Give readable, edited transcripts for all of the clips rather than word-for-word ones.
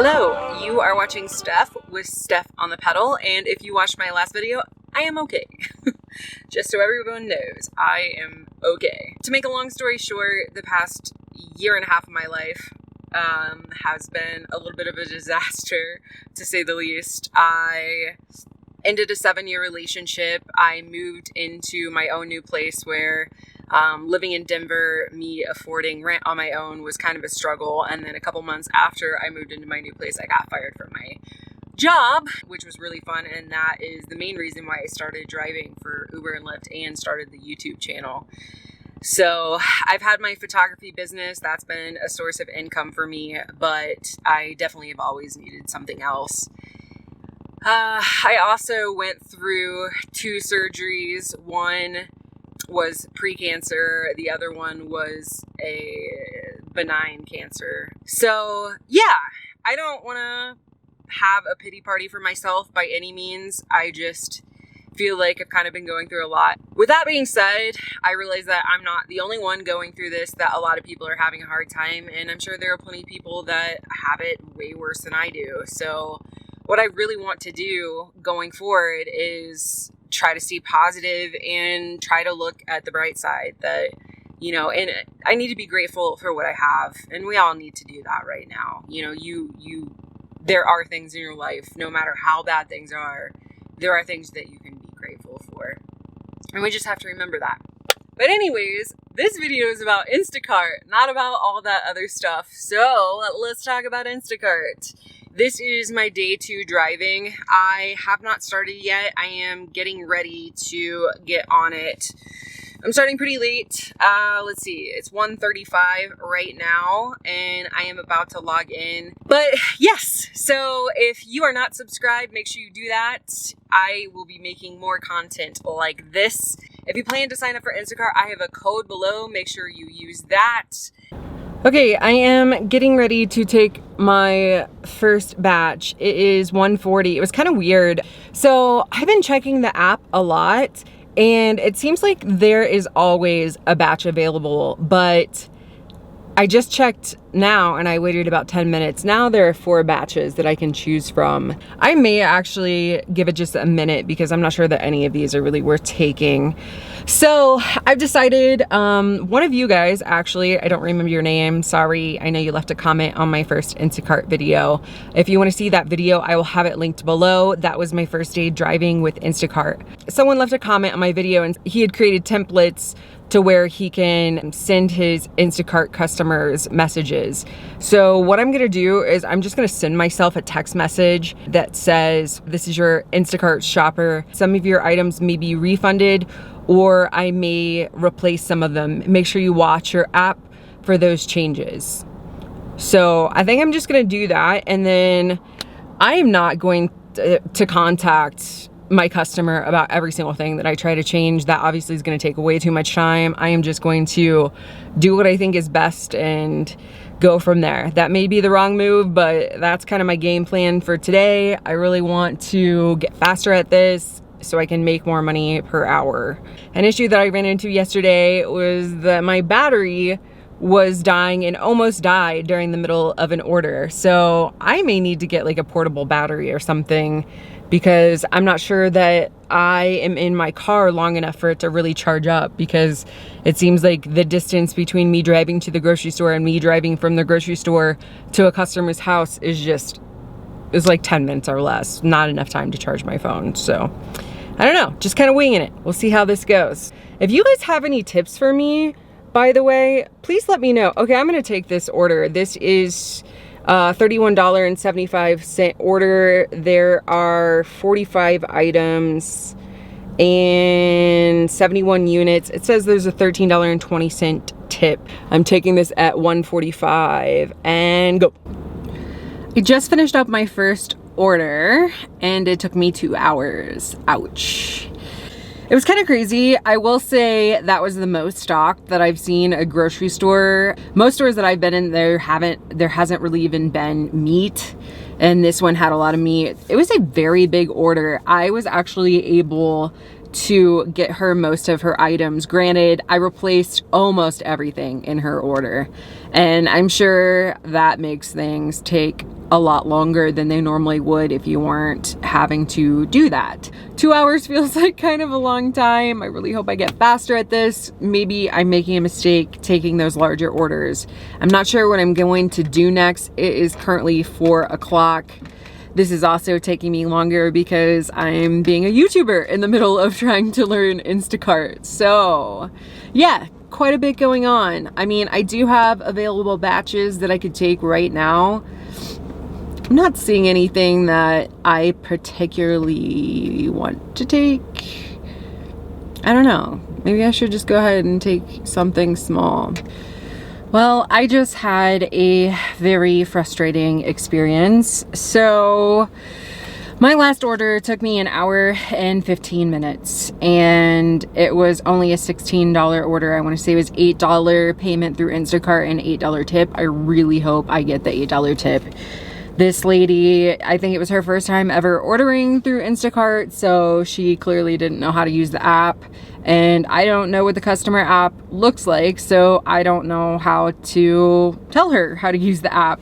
Hello, you are watching Steph with Steph on the Pedal, and if you watched my last video, I am okay. Just so everyone knows, I am okay. To make a long story short, the past year and a half of my life has been a little bit of a disaster, to say the least. I ended a 7-year relationship. I moved into my own new place where living in Denver, me affording rent on my own was kind of a struggle. And then a couple months after I moved into my new place, I got fired from my job, which was really fun. And that is the main reason why I started driving for Uber and Lyft and started the YouTube channel. So I've had my photography business. That's been a source of income for me, but I definitely have always needed something else. I also went through 2 surgeries. One was pre-cancer. The other one was a benign cancer. So yeah, I don't want to have a pity party for myself by any means. I just feel like I've kind of been going through a lot. With that being said, I realize that I'm not the only one going through this, that a lot of people are having a hard time, and I'm sure there are plenty of people that have it way worse than I do. So what I really want to do going forward is try to stay positive and try to look at the bright side, that, you know, and I need to be grateful for what I have. And we all need to do that right now. You know, there are things in your life, no matter how bad things are, there are things that you can be grateful for. And we just have to remember that. But anyways, this video is about Instacart, not about all that other stuff. So let's talk about Instacart. This is my day 2 driving. I have not started yet. I am getting ready to get on it. I'm starting pretty late. Let's see, it's 1:35 right now, and I am about to log in. But yes, so if you are not subscribed, make sure you do that. I will be making more content like this. If you plan to sign up for Instacart, I have a code below. Make sure you use that. Okay, I am getting ready to take my first batch. It is 1:40. It was kind of weird. So I've been checking the app a lot, and it seems like there is always a batch available, but I just checked now and I waited about 10 minutes. Now there are 4 batches that I can choose from. I may actually give it just a minute because I'm not sure that any of these are really worth taking. So I've decided, one of you guys, actually, I don't remember your name, sorry. I know you left a comment on my first Instacart video. If you want to see that video, I will have it linked below. That was my first day driving with Instacart. Someone left a comment on my video and he had created templates to where he can send his Instacart customers messages. So what I'm gonna do is I'm just gonna send myself a text message that says, this is your Instacart shopper. Some of your items may be refunded, or I may replace some of them. Make sure you watch your app for those changes. So I think I'm just gonna do that, and then I am not going to contact my customer about every single thing that I try to change. That obviously is going to take way too much time. I am just going to do what I think is best and go from there. That may be the wrong move, but that's kind of my game plan for today. I really want to get faster at this so I can make more money per hour. An issue that I ran into yesterday was that my battery was dying and almost died during the middle of an order. So I may need to get like a portable battery or something, because I'm not sure that I am in my car long enough for it to really charge up, because it seems like the distance between me driving to the grocery store and me driving from the grocery store to a customer's house is like 10 minutes or less. Not enough time to charge my phone. So I don't know, just kind of winging it. We'll see how this goes. If you guys have any tips for me, by the way, please let me know. Okay, I'm gonna take this order. This is $31.75 order. There are 45 items and 71 units. It says there's a $13.20 tip. I'm taking this at 1:45 and go. I just finished up my first order and it took me 2 hours. Ouch. It was kind of crazy. I will say that was the most stocked that I've seen a grocery store. Most stores that I've been in, there hasn't really even been meat, and this one had a lot of meat. It was a very big order. I was actually able to get her most of her items. Granted, I replaced almost everything in her order, and I'm sure that makes things take a lot longer than they normally would if you weren't having to do that. 2 hours feels like kind of a long time. I really hope I get faster at this. Maybe I'm making a mistake taking those larger orders. I'm not sure what I'm going to do next. It is currently 4 o'clock. This is also taking me longer because I'm being a YouTuber in the middle of trying to learn Instacart. So yeah, quite a bit going on. I mean, I do have available batches that I could take right now. I'm not seeing anything that I particularly want to take. I don't know. Maybe I should just go ahead and take something small. Well, I just had a very frustrating experience. So my last order took me 1 hour and 15 minutes, and it was only a $16 order. I want to say it was $8 payment through Instacart and $8 tip. I really hope I get the $8 tip. This lady, I think it was her first time ever ordering through Instacart, so she clearly didn't know how to use the app. And I don't know what the customer app looks like, so I don't know how to tell her how to use the app.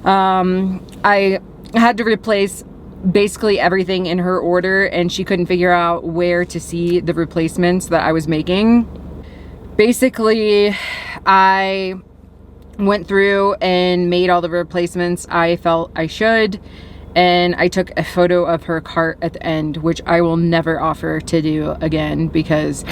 I had to replace basically everything in her order, and she couldn't figure out where to see the replacements that I was making. Basically, I went through and made all the replacements I felt I should, and I took a photo of her cart at the end, which I will never offer to do again, because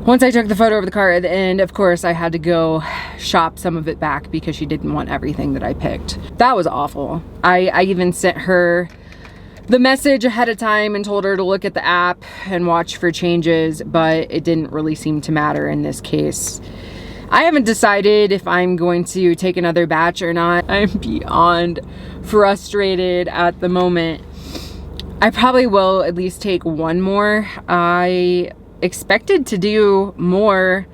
once I took the photo of the cart at the end, of course I had to go shop some of it back because she didn't want everything that I picked. That was awful. I even sent her the message ahead of time and told her to look at the app and watch for changes, but it didn't really seem to matter in this case. I haven't decided if I'm going to take another batch or not. I'm beyond frustrated at the moment. I probably will at least take one more. I expected to do more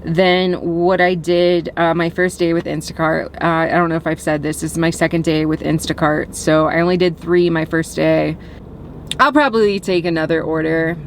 than what I did my first day with Instacart. I don't know if I've said this. This is my second day with Instacart, so I only did 3 my first day. I'll probably take another order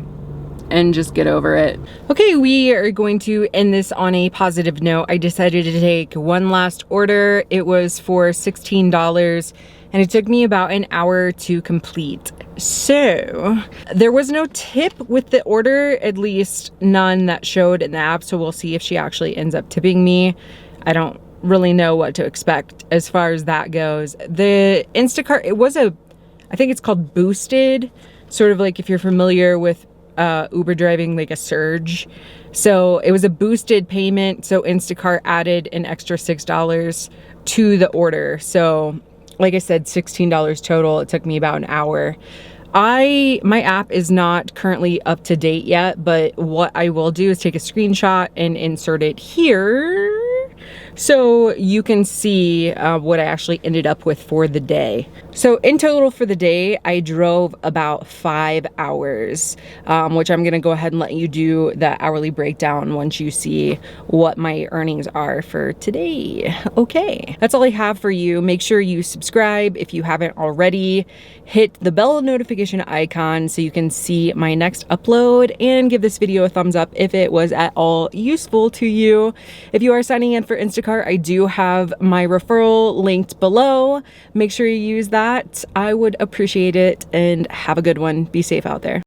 and just get over it. Okay, we are going to end this on a positive note. I decided to take one last order. It was for $16, and it took me about 1 hour to complete. So there was no tip with the order, at least none that showed in the app, so we'll see if she actually ends up tipping me. I don't really know what to expect as far as that goes. The Instacart, it was I think it's called boosted, sort of like if you're familiar with Uber driving, like a surge. So it was a boosted payment, so Instacart added an extra $6 to the order. So like I said, $16 total. It took me about 1 hour. My app is not currently up to date yet, but what I will do is take a screenshot and insert it here so you can see what I actually ended up with for the day. So in total for the day, I drove about 5 hours, which I'm gonna go ahead and let you do the hourly breakdown once you see what my earnings are for today. Okay, that's all I have for you. Make sure you subscribe if you haven't already. Hit the bell notification icon so you can see my next upload, and give this video a thumbs up if it was at all useful to you. If you are signing in for Instacart, I do have my referral linked below. Make sure you use that. I would appreciate it, and have a good one. Be safe out there.